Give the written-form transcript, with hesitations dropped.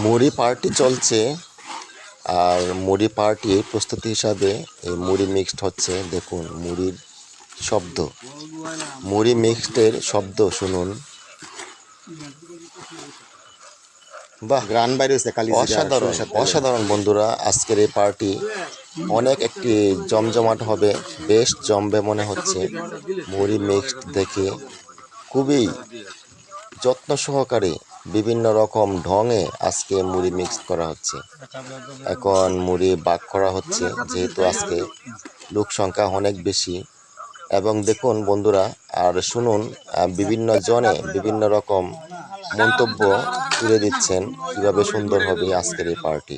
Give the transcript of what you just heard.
মুড়ি পার্টি চলছে, আর মুড়ি পার্টির প্রস্তুতি হিসাবে এই মুড়ি মিক্সড হচ্ছে। দেখুন মুড়ির শব্দ, মুড়ি মিক্সডের শব্দ শুনুন। বাহ, গ্রান বাইরে হচ্ছে কালি অসাধারণ অসাধারণ বন্ধুরা, আজকের এই পার্টি অনেক একটি জমজমাট হবে, বেশ জমবে মনে হচ্ছে। মুড়ি মিক্সড দেখে খুবই যত্ন সহকারে বিভিন্ন রকম ঢঙে আজকে মুড়ি মিক্সড করা হচ্ছে। এখন মুড়ি ভাগ করা হচ্ছে, যেহেতু আজকে লোক সংখ্যা অনেক বেশি। এবং দেখুন বন্ধুরা, আর শুনুন, বিভিন্ন জনে বিভিন্ন রকম মন্তব্য তুলে দিচ্ছেন কিভাবে সুন্দর হবে আজকের এই পার্টি।